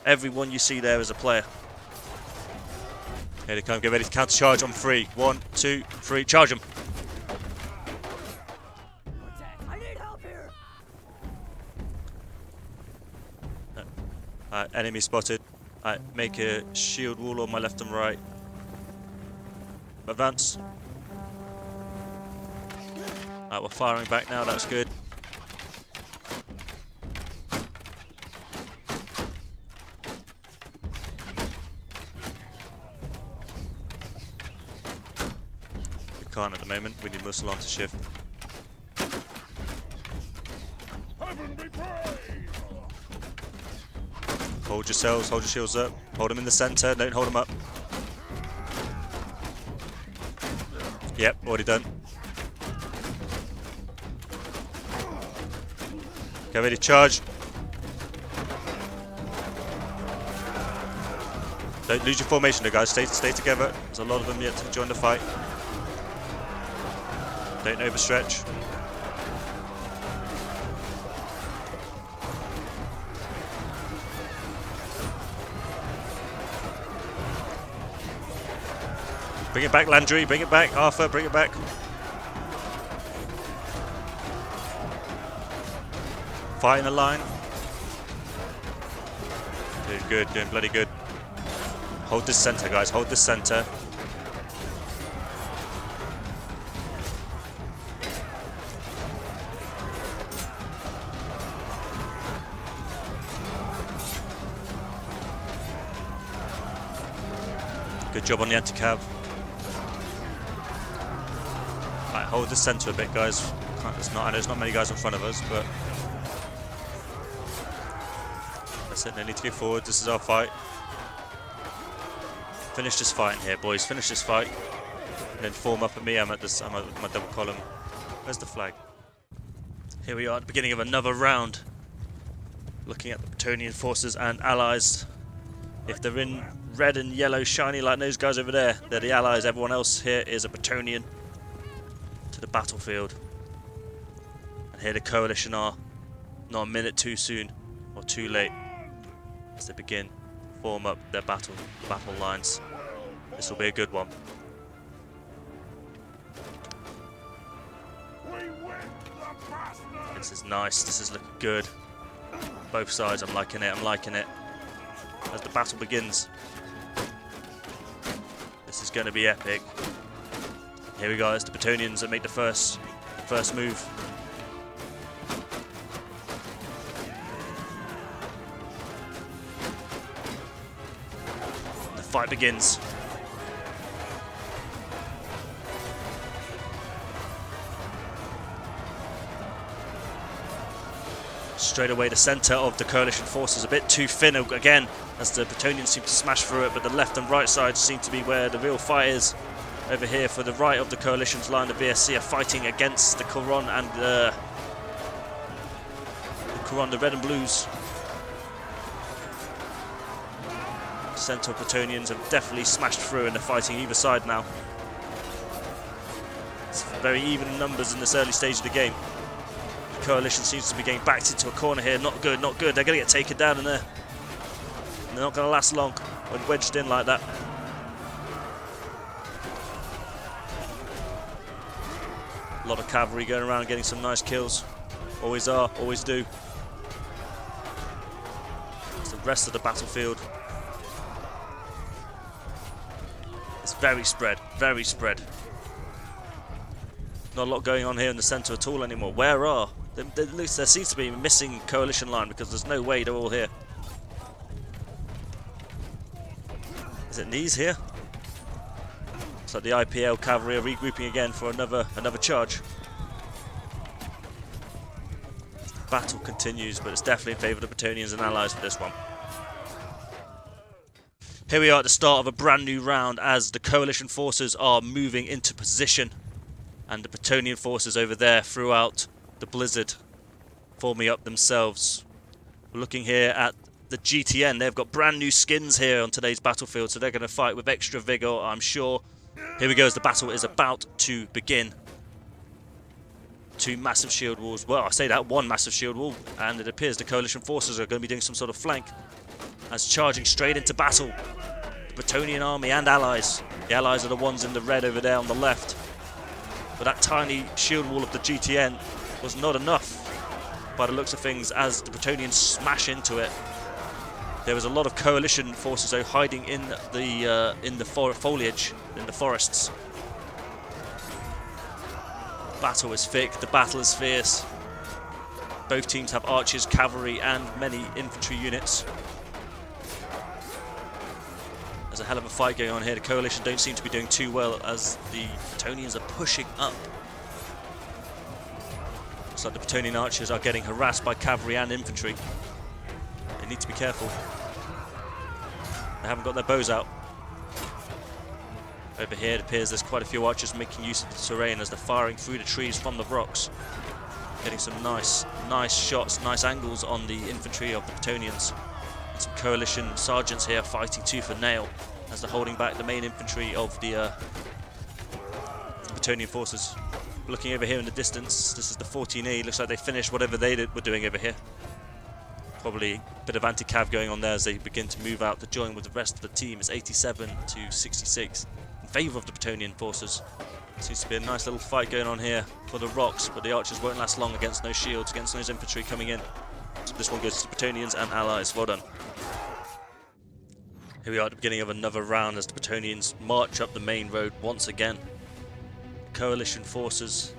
Everyone you see there is a player. Here they come. Get ready to counter charge on 3. 1, 2, 3. Charge them. Enemy spotted. Make a shield wall on my left and right. Advance. We're firing back now. That's good. We can't at the moment. We need muscle on to shift. Hold yourselves, hold your shields up. Hold them in the centre, don't hold them up. Yep, already done. Get ready to charge. Don't lose your formation though, guys. Stay together. There's a lot of them yet to join the fight. Don't overstretch. Bring it back, Landry. Bring it back, Arthur. Bring it back. Fight in a line. Doing good. Doing bloody good. Hold this centre, guys. Hold this centre. Good job on the anti-cav. Right, hold the centre a bit, guys. I know there's not many guys in front of us, but that's it. They need to go forward. This is our fight. Finish this fight in here, boys. Finish this fight, and then form up at me. I'm at my double column. Where's the flag? Here we are at the beginning of another round. Looking at the Bretonnian forces and allies. If they're in red and yellow shiny like those guys over there, they're the allies. Everyone else here is a Bretonnian. To the battlefield. And here the coalition are. Not a minute too soon or too late as they begin to form up their battle lines. This will be a good one. This is nice. This is looking good. Both sides, I'm liking it. I'm liking it. As the battle begins. This is going to be epic. Here we go. It's the Bretonnians that make the first move. The fight begins. Straight away, the centre of the coalition forces a bit too thin again, as the Bretonnians seem to smash through it, but the left and right side seem to be where the real fight is. Over here, for the right of the coalition's line, the VSC are fighting against the Couronne and the red and blues. Centre Bretonnians have definitely smashed through and they're fighting either side now. It's very even numbers in this early stage of the game. The coalition seems to be getting backed into a corner here. Not good, not good. They're going to get taken down in there. And they're not going to last long when wedged in like that. A lot of cavalry going around getting some nice kills. Always are, always do. It's the rest of the battlefield. It's very spread, very spread. Not a lot going on here in the centre at all anymore. Where are? There seems to be a missing coalition line because there's no way they're all here. Is it these here? Looks like the IPL cavalry are regrouping again for another charge. The battle continues, but it's definitely in favour of the Bretonnians and allies for this one. Here we are at the start of a brand new round as the coalition forces are moving into position. And the Bretonnian forces over there throughout the blizzard forming up themselves. We're looking here at the GTN. They've got brand new skins here on today's battlefield, so they're going to fight with extra vigour, I'm sure. Here we go as the battle is about to begin. Two massive shield walls. Well, I say that, one massive shield wall, and it appears the coalition forces are going to be doing some sort of flank. as charging straight into battle. The Bretonnian army and allies. The allies are the ones in the red over there on the left. But that tiny shield wall of the GTN was not enough by the looks of things as the Bretonnians smash into it. There was a lot of coalition forces though hiding in the foliage, in the forests. Battle is thick, the battle is fierce. Both teams have archers, cavalry and many infantry units. There's a hell of a fight going on here. The coalition don't seem to be doing too well as the Bretonnians are pushing up. Looks like the Bretonnian archers are getting harassed by cavalry and infantry. They need to be careful. They haven't got their bows out. Over here it appears there's quite a few archers making use of the terrain as they're firing through the trees from the rocks. Getting some nice shots, nice angles on the infantry of the Bretonnians. And some coalition sergeants here fighting tooth and nail as they're holding back the main infantry of the Bretonnian forces. Looking over here in the distance, this is the 14E. Looks like they finished whatever they were doing over here. Probably a bit of anti-cav going on there as they begin to move out to join with the rest of the team. It's 87 to 66 in favour of the Bretonnian forces. Seems to be a nice little fight going on here for the rocks, but the archers won't last long against those shields, against those infantry coming in. So this one goes to the Bretonnians and allies. Well done. Here we are at the beginning of another round as the Bretonnians march up the main road once again. Coalition forces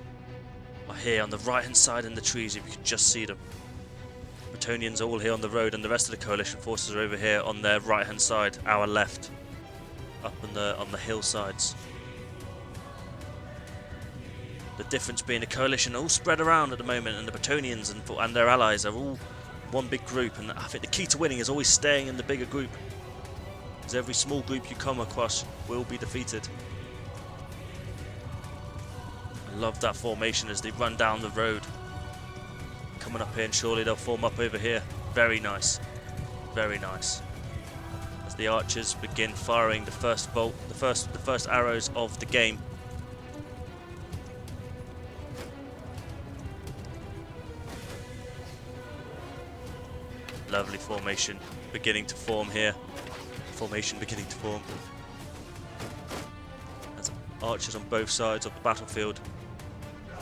are here on the right hand side in the trees, if you could just see them. Bretonnians are all here on the road and the rest of the coalition forces are over here on their right hand side, our left, up on the hillsides. The difference being the coalition are all spread around at the moment, and the Bretonnians and their allies are all one big group, and I think the key to winning is always staying in the bigger group, because every small group you come across will be defeated. I love that formation as they run down the road. Coming up here, and surely they'll form up over here. Very nice. Very nice. As the archers begin firing the first bolt, the first arrows of the game. Lovely formation beginning to form here. Formation beginning to form. There's archers on both sides of the battlefield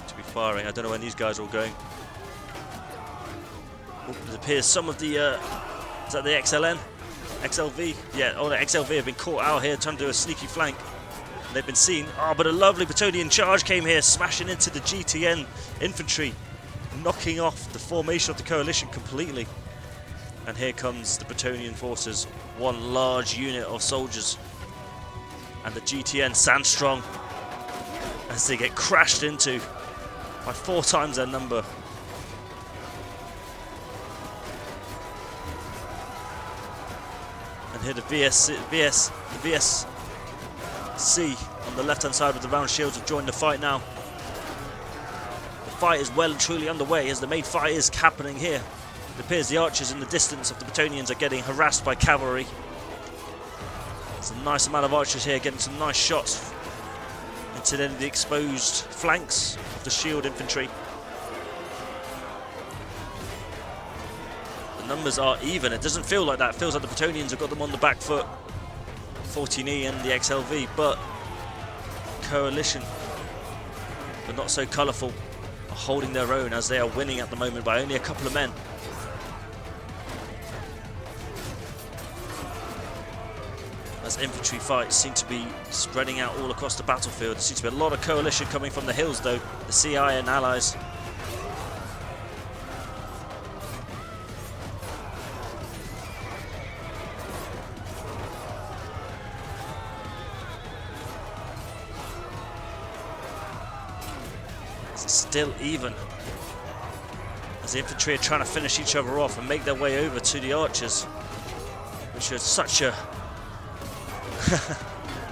to be firing. I don't know when these guys are all going. Oh, it appears some of the is that the XLN? XLV? Yeah, oh, the XLV have been caught out here trying to do a sneaky flank. And they've been seen. Oh, but a lovely Bretonnian charge came here, smashing into the GTN infantry, knocking off the formation of the coalition completely. And here comes the Bretonnian forces, one large unit of soldiers. And the GTN stand strong as they get crashed into by 4 times their number. And here the VSC on the left hand side with the round shields have joined the fight now. The fight is well and truly underway as the main fight is happening here. It appears the archers in the distance of the Bretonnians are getting harassed by cavalry. There's a nice amount of archers here getting some nice shots into the exposed flanks of the shield infantry. The numbers are even. It doesn't feel like that. It feels like the Bretonnians have got them on the back foot. 14E and the XLV, but coalition, but not so colourful, are holding their own as they are winning at the moment by only a couple of men. As infantry fights seem to be spreading out all across the battlefield. There seems to be a lot of coalition coming from the hills though, the CI and allies. It's still even, as the infantry are trying to finish each other off and make their way over to the archers, which is such a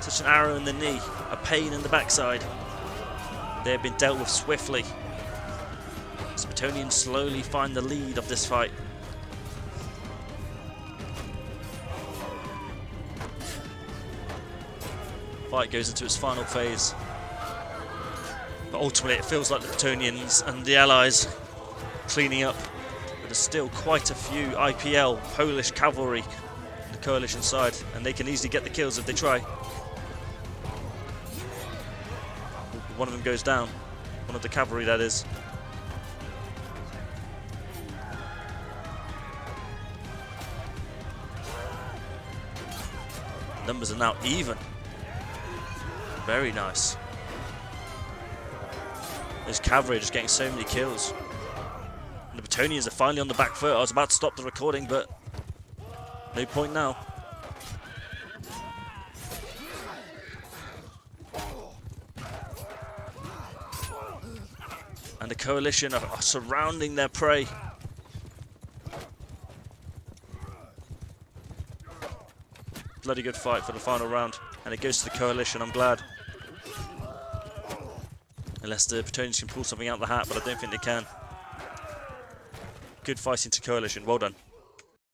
such an arrow in the knee, a pain in the backside. They have been dealt with swiftly. The Bretonnians slowly find the lead of this fight. Fight goes into its final phase. But ultimately it feels like the Bretonnians and the allies cleaning up. But there's still quite a few IPL, Polish cavalry the coalition side, and they can easily get the kills if they try. One of them goes down. One of the cavalry, that is. Numbers are now even. Very nice. Those cavalry are just getting so many kills. And the Bretonnians are finally on the back foot. I was about to stop the recording, but no point now. And the coalition are surrounding their prey. Bloody good fight for the final round. And it goes to the coalition, I'm glad. Unless the Bretonnians can pull something out of the hat, but I don't think they can. Good fighting to coalition, well done.